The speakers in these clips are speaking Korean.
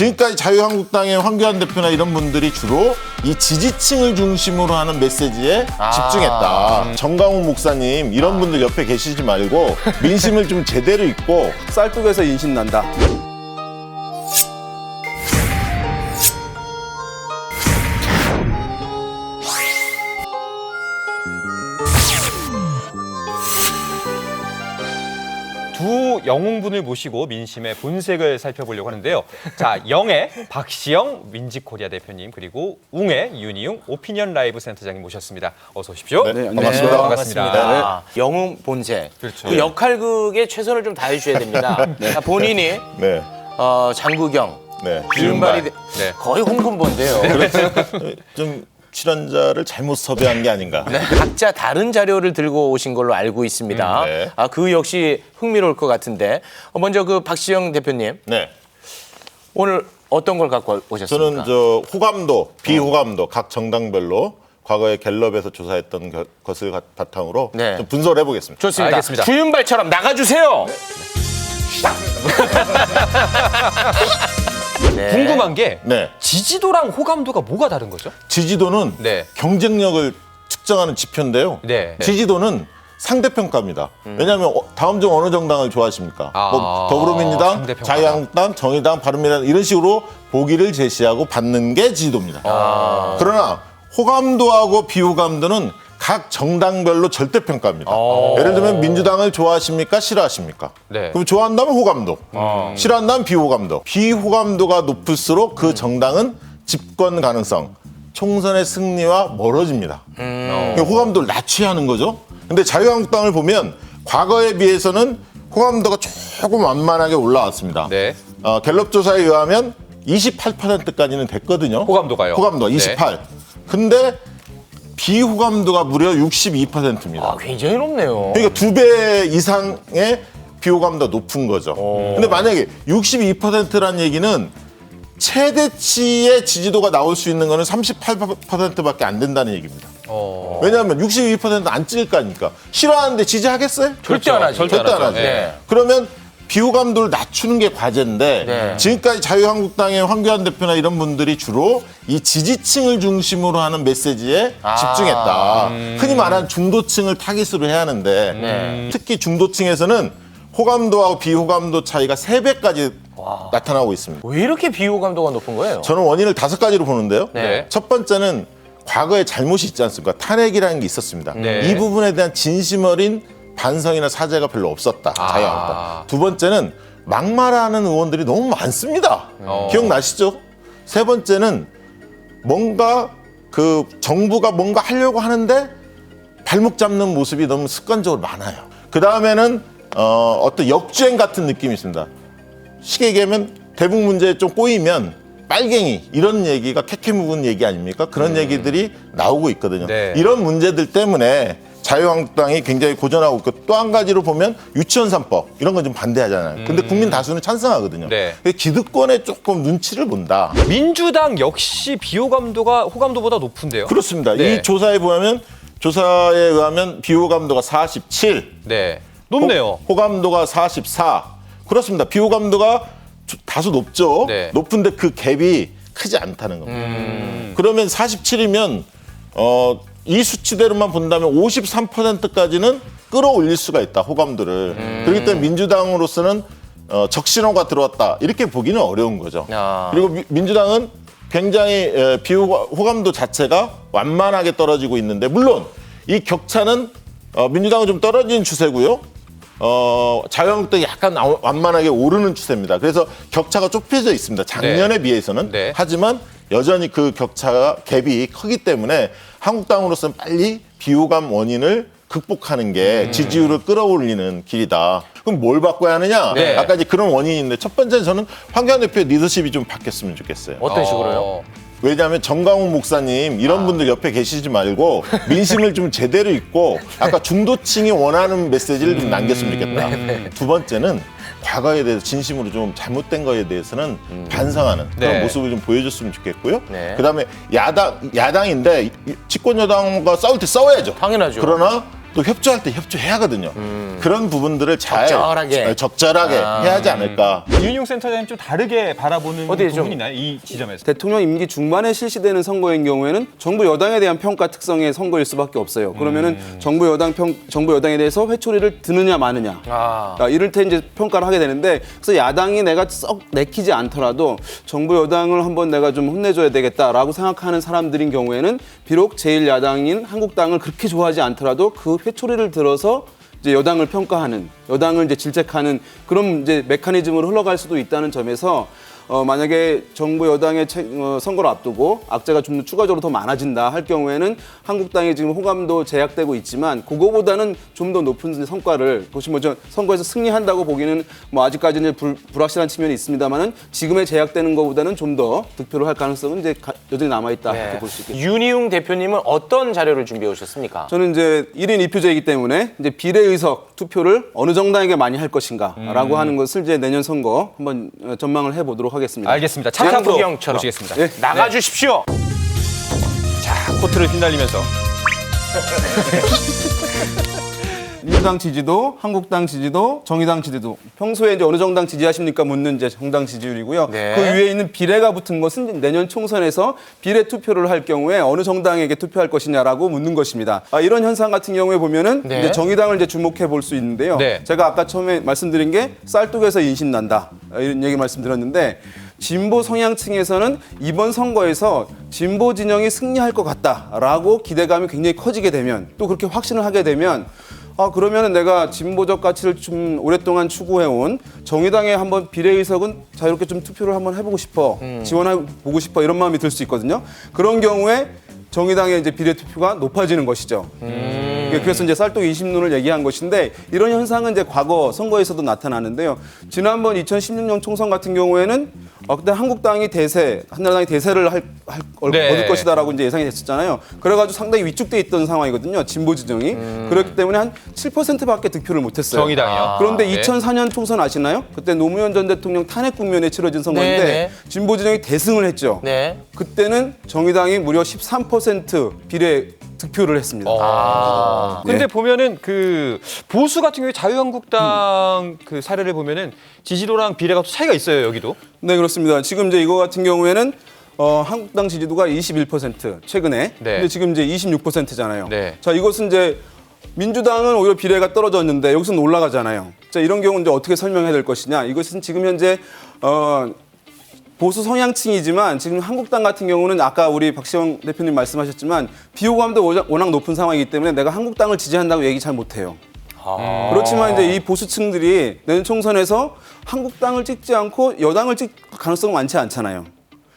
지금까지 자유한국당의 황교안 대표나 이런 분들이 주로 이 지지층을 중심으로 하는 메시지에 집중했다. 정강훈 목사님 이런 분들 옆에 계시지 말고 민심을 좀 제대로 읽고 쌀국에서 인신 난다. 두 영웅분을 모시고 민심의 본색을 살펴보려고 하는데요. 자, 영의 박시영 윈지코리아 대표님 그리고 웅의 윤희웅 오피니언 라이브 센터장님 모셨습니다. 어서 오십시오. 네, 안녕하십니까. 반갑습니다. 영웅 본색. 그렇죠. 그 역할극에 최선을 좀 다해 주셔야 됩니다. 본인이 네. 장국영, 네. 윤발이 네. 거의 홍금보인데요. 좀 출연자를 잘못 섭외한 게 아닌가. 각자 다른 자료를 들고 오신 걸로 알고 있습니다. 네. 그 역시 흥미로울 것 같은데 먼저 그 박시영 대표님 네. 오늘 어떤 걸 갖고 오셨습니까? 저는 호감도, 비호감도 각 정당별로 과거에 갤럽에서 조사했던 것을 바탕으로 네. 좀 분석을 해보겠습니다. 좋습니다. 알겠습니다. 주윤발처럼 나가주세요. 네. 궁금한 게 네. 지지도랑 호감도가 뭐가 다른 거죠? 지지도는 네. 경쟁력을 측정하는 지표인데요. 네. 지지도는 상대평가입니다. 왜냐하면 다음 중 어느 정당을 좋아하십니까? 뭐 더불어민주당, 상대평가다. 자유한국당, 정의당, 바른미래당 이런 식으로 보기를 제시하고 받는 게 지지도입니다. 그러나 호감도하고 비호감도는 각 정당별로 절대평가입니다. 예를 들면 민주당을 좋아하십니까? 싫어하십니까? 네. 그럼 좋아한다면 호감도, 싫어한다면 비호감도. 비호감도가 높을수록 그 정당은 집권 가능성, 총선의 승리와 멀어집니다. 호감도를 낮춰야 하는 거죠. 근데 자유한국당을 보면 과거에 비해서는 호감도가 조금 완만하게 올라왔습니다. 네. 갤럽 조사에 의하면 28%까지는 됐거든요. 호감도가요? 호감도가 28. 근데 비호감도가 무려 62%입니다. 굉장히 높네요. 그러니까 2배 이상의 비호감도가 높은 거죠. 근데 만약에 62%란 얘기는 최대치의 지지도가 나올 수 있는 거는 38%밖에 안 된다는 얘기입니다. 왜냐하면 62%는 안 찍을 거니까. 싫어하는데 지지하겠어요? 절대 안 하죠. 절대 안 하죠. 네. 그러면 비호감도를 낮추는 게 과제인데 네. 지금까지 자유한국당의 황교안 대표나 이런 분들이 주로 이 지지층을 중심으로 하는 메시지에 집중했다. 흔히 말하는 중도층을 타깃으로 해야 하는데 특히 중도층에서는 호감도하고 비호감도 차이가 3배까지 나타나고 있습니다. 왜 이렇게 비호감도가 높은 거예요? 저는 원인을 5가지로 보는데요. 네. 첫 번째는 과거에 잘못이 있지 않습니까? 탄핵이라는 게 있었습니다. 네. 이 부분에 대한 진심 어린 반성이나 사죄가 별로 없었다. 자유한국당. 두 번째는 막말하는 의원들이 너무 많습니다. 기억나시죠? 세 번째는 뭔가 그 정부가 뭔가 하려고 하는데 발목 잡는 모습이 너무 습관적으로 많아요. 그 다음에는 어떤 역주행 같은 느낌이 있습니다. 쉽게 얘기하면 대북 문제에 좀 꼬이면 빨갱이 이런 얘기가 캐캐 묵은 얘기 아닙니까? 그런 얘기들이 나오고 있거든요. 네. 이런 문제들 때문에 자유한국당이 굉장히 고전하고 있고 또 한 가지로 보면 유치원 3법 이런 건 좀 반대하잖아요. 근데 국민 다수는 찬성하거든요. 네. 기득권에 조금 눈치를 본다. 민주당 역시 비호감도가 호감도보다 높은데요. 그렇습니다. 네. 이 조사에 의하면 비호감도가 47, 네. 높네요. 호감도가 44. 그렇습니다. 비호감도가 다소 높죠. 네. 높은데 그 갭이 크지 않다는 겁니다. 그러면 47이면 이 수치대로만 본다면 53%까지는 끌어올릴 수가 있다. 호감도를. 그렇기 때문에 민주당으로서는 적신호가 들어왔다. 이렇게 보기는 어려운 거죠. 그리고 민주당은 굉장히 비호감도 자체가 완만하게 떨어지고 있는데 물론 이 격차는 민주당은 좀 떨어지는 추세고요. 자유한국당이 약간 완만하게 오르는 추세입니다. 그래서 격차가 좁혀져 있습니다. 작년에 비해서는. 네. 하지만 여전히 그 격차가 갭이 크기 때문에 한국당으로서는 빨리 비호감 원인을 극복하는 게 지지율을 끌어올리는 길이다. 그럼 뭘 바꿔야 하느냐? 네. 아까 이제 그런 원인인데 첫 번째는 저는 황교안 대표의 리더십이 좀 바뀌었으면 좋겠어요. 어떤 식으로요? 왜냐하면 정강훈 목사님 이런 분들 옆에 계시지 말고 민심을 좀 제대로 읽고 아까 중도층이 원하는 메시지를 좀 남겼으면 좋겠다. 두 번째는 과거에 대해서 진심으로 좀 잘못된 거에 대해서는 반성하는 그런 네. 모습을 좀 보여줬으면 좋겠고요. 네. 그다음에 야당인데 집권 여당과 싸울 때 싸워야죠. 당연하죠. 그러나 또 협조할 때 협조해야 하거든요. 그런 부분들을 잘 적절하게 해야 하지 않을까. 이윤용 센터장님 좀 다르게 바라보는 부분이 좀 있나요? 이 지점에서. 대통령 임기 중반에 실시되는 선거인 경우에는 정부 여당에 대한 평가 특성의 선거일 수밖에 없어요. 그러면은 정부 여당에 대해서 회초리를 드느냐 마느냐. 이럴 때 이제 평가를 하게 되는데, 그래서 야당이 내가 썩 내키지 않더라도 정부 여당을 한번 내가 좀 혼내줘야 되겠다라고 생각하는 사람들인 경우에는 비록 제1야당인 한국당을 그렇게 좋아하지 않더라도 그 회초리를 들어서 이제 여당을 평가하는, 여당을 이제 질책하는 그런 이제 메커니즘으로 흘러갈 수도 있다는 점에서 만약에 정부 여당의 선거를 앞두고 악재가 좀 추가적으로 더 많아진다 할 경우에는 한국당이 지금 호감도 제약되고 있지만 그거보다는 좀 더 높은 성과를, 그것이 뭐죠, 선거에서 승리한다고 보기는 뭐 아직까지는 불확실한 측면이 있습니다만은 지금의 제약되는 것보다는 좀 더 득표를 할 가능성은 이제 여전히 남아있다 이렇게 볼 수 있겠습니다. 윤희용 대표님은 어떤 자료를 준비해 오셨습니까? 저는 이제 1인 2표제이기 때문에 이제 비례의석 투표를 어느 정당에게 많이 할 것인가라고 하는 것을 이제 내년 선거 한번 전망을 해보도록 하겠습니다. 알겠습니다. 참탑으로 장국영처럼. 모시겠습니다. 네. 나가주십시오. 자, 코트를 휘날리면서. 민주당 지지도, 한국당 지지도, 정의당 지지도. 평소에 이제 어느 정당 지지하십니까 묻는 이제 정당 지지율이고요. 네. 그 위에 있는 비례가 붙은 것은 이제 내년 총선에서 비례 투표를 할 경우에 어느 정당에게 투표할 것이냐라고 묻는 것입니다. 이런 현상 같은 경우에 보면은 네. 이제 정의당을 이제 주목해 볼 수 있는데요. 네. 제가 아까 처음에 말씀드린 게 쌀뚝에서 인심 난다 이런 얘기 말씀드렸는데, 진보 성향층에서는 이번 선거에서 진보 진영이 승리할 것 같다라고 기대감이 굉장히 커지게 되면, 또 그렇게 확신을 하게 되면, 그러면은 내가 진보적 가치를 좀 오랫동안 추구해온 정의당에 한번 비례의석은 자유롭게 좀 투표를 한번 해보고 싶어, 지원해보고 싶어, 이런 마음이 들 수 있거든요. 그런 경우에 정의당의 이제 비례 투표가 높아지는 것이죠. 그래서 이제 쌀떡 인심론을 얘기한 것인데, 이런 현상은 이제 과거 선거에서도 나타나는데요. 지난번 2016년 총선 같은 경우에는 그때 한국당이 한나라당이 대세를 얻을 것이다라고 이제 예상이 됐었잖아요. 그래가지고 상당히 위축돼 있던 상황이거든요. 진보 지정이. 그렇기 때문에 한 7%밖에 득표를 못했어요. 정의당이요? 그런데 네. 2004년 총선 아시나요? 그때 노무현 전 대통령 탄핵 국면에 치러진 선거인데 네. 진보 진영이 대승을 했죠. 네. 그때는 정의당이 무려 13% 비례 득표를 했습니다. 근데 보면은 그 보수 같은 경우에 자유한국당 그 사례를 보면은 지지도랑 비례가 또 차이가 있어요, 여기도. 네, 그렇습니다. 지금 이제 이거 같은 경우에는 한국당 지지도가 21% 최근에. 네. 근데 지금 이제 26%잖아요. 네. 자, 이것은 이제 민주당은 오히려 비례가 떨어졌는데 여기서는 올라가잖아요. 자, 이런 경우는 이제 어떻게 설명해야 될 것이냐? 이것은 지금 현재 보수 성향층이지만 지금 한국당 같은 경우는 아까 우리 박시영 대표님 말씀하셨지만 비호감도 워낙 높은 상황이기 때문에 내가 한국당을 지지한다고 얘기 잘 못해요. 그렇지만 이제 이 보수층들이 내년 총선에서 한국당을 찍지 않고 여당을 찍을 가능성은 많지 않잖아요.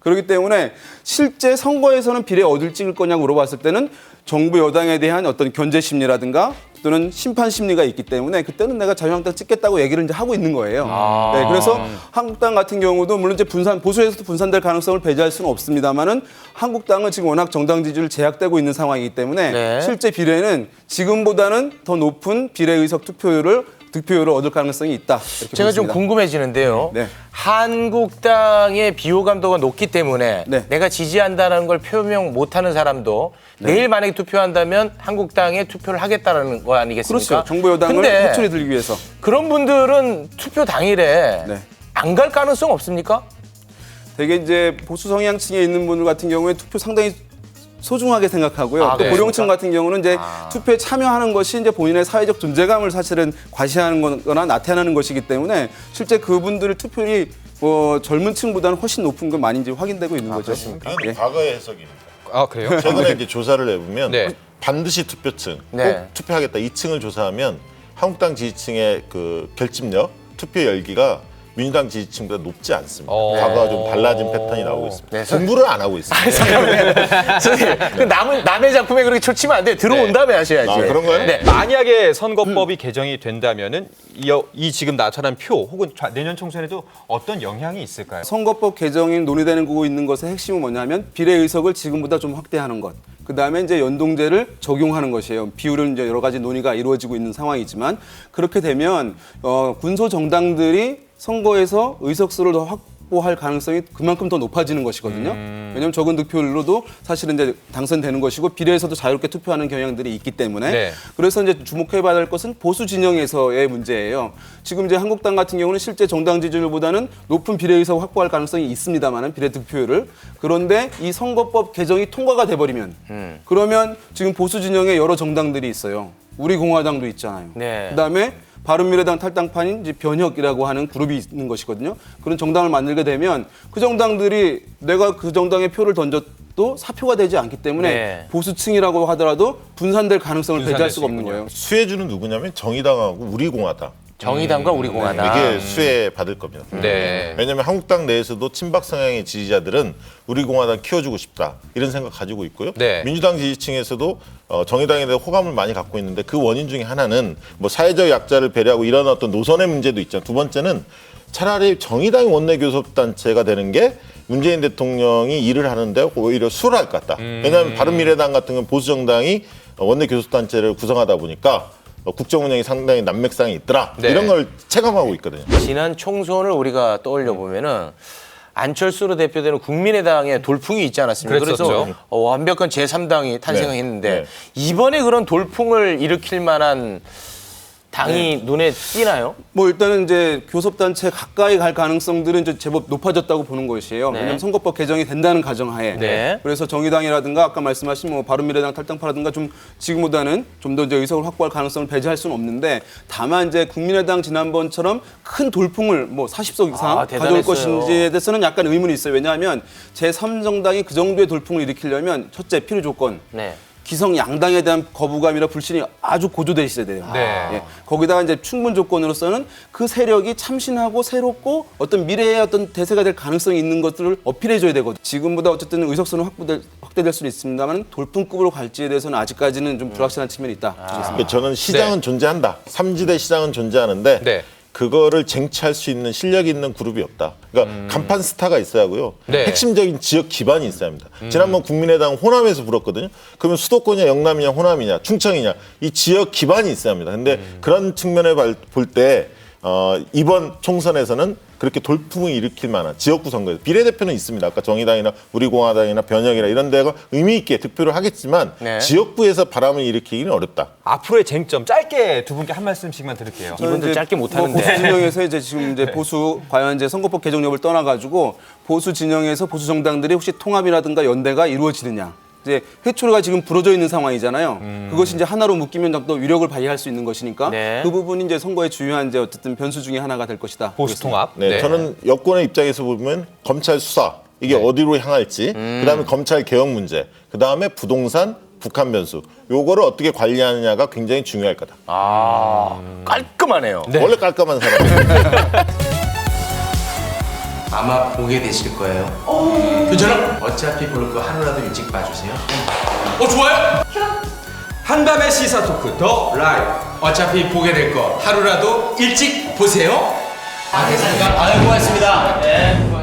그렇기 때문에 실제 선거에서는 비례 어딜 찍을 거냐고 물어봤을 때는 정부 여당에 대한 어떤 견제 심리라든가 또는 심판 심리가 있기 때문에 그때는 내가 자유한국당 찍겠다고 얘기를 이제 하고 있는 거예요. 네, 그래서 한국당 같은 경우도 물론 이제 보수에서도 분산될 가능성을 배제할 수는 없습니다만은 한국당은 지금 워낙 정당 지지율 제약되고 있는 상황이기 때문에 네. 실제 비례는 지금보다는 더 높은 비례 의석 득표율을 얻을 가능성이 있다. 이렇게 제가 좀 보겠습니다. 궁금해지는데요. 네. 한국당의 비호감도가 높기 때문에 네. 내가 지지한다는 걸 표명 못하는 사람도 내일 만약에 투표한다면 한국당에 투표를 하겠다는 거 아니겠습니까? 그렇죠. 정부 여당을 근데 회초리 들기 위해서. 그런 분들은 투표 당일에 네. 안 갈 가능성 없습니까? 되게 이제 보수 성향층에 있는 분들 같은 경우에 투표 상당히 소중하게 생각하고요. 또 네. 고령층 같은 경우는 이제 투표에 참여하는 것이 이제 본인의 사회적 존재감을 사실은 과시하는 거나 나타내는 것이기 때문에 실제 그분들의 투표율이 젊은 층보다는 훨씬 높은 건 많이 이제 확인되고 있는 거죠. 이건 예. 과거의 해석입니다. 아, 그래요? 최근에 이제 조사를 해보면 네. 반드시 투표층, 네. 꼭 투표하겠다 2층을 조사하면 한국당 지지층의 그 결집력, 투표 열기가 민주당 지지층보다 높지 않습니다. 과거와 좀 달라진 패턴이 나오고 있습니다. 네, 공부를 안 하고 있습니다. 선생님, 그 남의 작품에 그렇게 초치면 안 돼. 들어온 네. 다음에 하셔야지. 아, 그런가요? 네. 만약에 선거법이 개정이 된다면은 이 지금 나타난 표 혹은 내년 총선에도 어떤 영향이 있을까요? 선거법 개정이 논의되고 있는 것의 핵심은 뭐냐면 비례 의석을 지금보다 좀 확대하는 것. 그다음에 이제 연동제를 적용하는 것이에요. 비율은 이제 여러 가지 논의가 이루어지고 있는 상황이지만 그렇게 되면 군소 정당들이 선거에서 의석수를 더 확보할 가능성이 그만큼 더 높아지는 것이거든요. 왜냐하면 적은 득표율로도 사실은 이제 당선되는 것이고 비례에서도 자유롭게 투표하는 경향들이 있기 때문에 네. 그래서 이제 주목해봐야 될 것은 보수 진영에서의 문제예요. 지금 이제 한국당 같은 경우는 실제 정당 지지율보다는 높은 비례의석 확보할 가능성이 있습니다만은 비례 득표율을 그런데 이 선거법 개정이 통과가 돼버리면 그러면 지금 보수 진영에 여러 정당들이 있어요. 우리 공화당도 있잖아요. 네. 그다음에 바른미래당 탈당판인 이제 변혁이라고 하는 그룹이 있는 것이거든요. 그런 정당을 만들게 되면 그 정당들이 내가 그 정당에 표를 던져도 사표가 되지 않기 때문에 네. 보수층이라고 하더라도 분산될 가능성을 분산될 배제할 수 수가 없는 있군요. 거예요. 수혜주는 누구냐면 정의당하고 우리공화당. 정의당과 우리 공화당. 이게 수혜 받을 겁니다. 네. 왜냐하면 한국당 내에서도 친박 성향의 지지자들은 우리 공화당 키워주고 싶다 이런 생각 가지고 있고요. 네. 민주당 지지층에서도 정의당에 대해 호감을 많이 갖고 있는데 그 원인 중에 하나는 뭐 사회적 약자를 배려하고 이런 어떤 노선의 문제도 있잖아요. 두 번째는 차라리 정의당이 원내 교섭단체가 되는 게 문재인 대통령이 일을 하는데 오히려 수월할 것 같다. 왜냐하면 바른미래당 같은 건 보수 정당이 원내 교섭단체를 구성하다 보니까 국정 운영이 상당히 난맥상이 있더라. 네. 이런 걸 체감하고 있거든요. 지난 총선을 우리가 떠올려 보면은 안철수로 대표되는 국민의당의 돌풍이 있지 않았습니까? 그래서 그랬었죠. 완벽한 제3당이 탄생했는데 네. 이번에 그런 돌풍을 일으킬 만한 당이 눈에 띄나요? 뭐 일단은 이제 교섭단체 가까이 갈 가능성들은 이제 제법 높아졌다고 보는 것이에요. 네. 왜냐하면 선거법 개정이 된다는 가정하에. 네. 그래서 정의당이라든가 아까 말씀하신 뭐 바른미래당 탈당파라든가 좀 지금보다는 좀 더 이제 의석을 확보할 가능성을 배제할 수는 없는데 다만 이제 국민의당 지난번처럼 큰 돌풍을 뭐 40석 이상 가져올 대단했어요. 것인지에 대해서는 약간 의문이 있어요. 왜냐하면 제3정당이 그 정도의 돌풍을 일으키려면 첫째 필요 조건. 네. 기성 양당에 대한 거부감이나 불신이 아주 고조돼 있어야 돼요. 네. 예. 거기다가 이제 충분 조건으로서는 그 세력이 참신하고 새롭고 어떤 미래의 어떤 대세가 될 가능성이 있는 것들을 어필해줘야 되거든요. 지금보다 어쨌든 의석수는 확대될 수는 있습니다만 돌풍급으로 갈지에 대해서는 아직까지는 좀 불확실한 측면이 있다. 그러니까 저는 시장은 존재한다. 삼지대 시장은 존재하는데 네. 그거를 쟁취할 수 있는 실력이 있는 그룹이 없다. 그러니까 간판 스타가 있어야 하고요. 네. 핵심적인 지역 기반이 있어야 합니다. 지난번 국민의당 호남에서 불었거든요. 그러면 수도권이냐 영남이냐 호남이냐 충청이냐 이 지역 기반이 있어야 합니다. 근데 그런 측면에 볼 때 이번 총선에서는 그렇게 돌풍을 일으킬 만한 지역구 선거에서 비례대표는 있습니다. 아까 정의당이나 우리공화당이나 변혁이나 이런 데가 의미 있게 득표를 하겠지만 네. 지역구에서 바람을 일으키기는 어렵다. 앞으로의 쟁점 짧게 두 분께 한 말씀씩만 드릴게요. 이분들 이제 짧게 못 하는데. 보수 진영에서 이제 지금 이제 보수 과연 이제 선거법 개정 여부를 떠나가지고 보수 진영에서 보수 정당들이 혹시 통합이라든가 연대가 이루어지느냐. 이제 회초리가 지금 부러져 있는 상황이잖아요. 그것이 이제 하나로 묶이면 또 위력을 발휘할 수 있는 것이니까 네. 그 부분이 이제 선거의 주요한 이제 어쨌든 변수 중에 하나가 될 것이다. 보수 통합. 네, 저는 여권의 입장에서 보면 검찰 수사 이게 어디로 향할지, 그다음에 검찰 개혁 문제, 그다음에 부동산, 북한 변수 요거를 어떻게 관리하느냐가 굉장히 중요할 거다. 깔끔하네요. 원래 깔끔한 사람. 아마 보게 되실 거예요. 괜찮아? 어차피 볼 거 하루라도 일찍 봐주세요. 좋아요? 한밤의 시사 토크 더 라이브. 어차피 보게 될 거 하루라도 일찍 보세요. 아, 됐습니까? 아유, 고맙습니다. 네.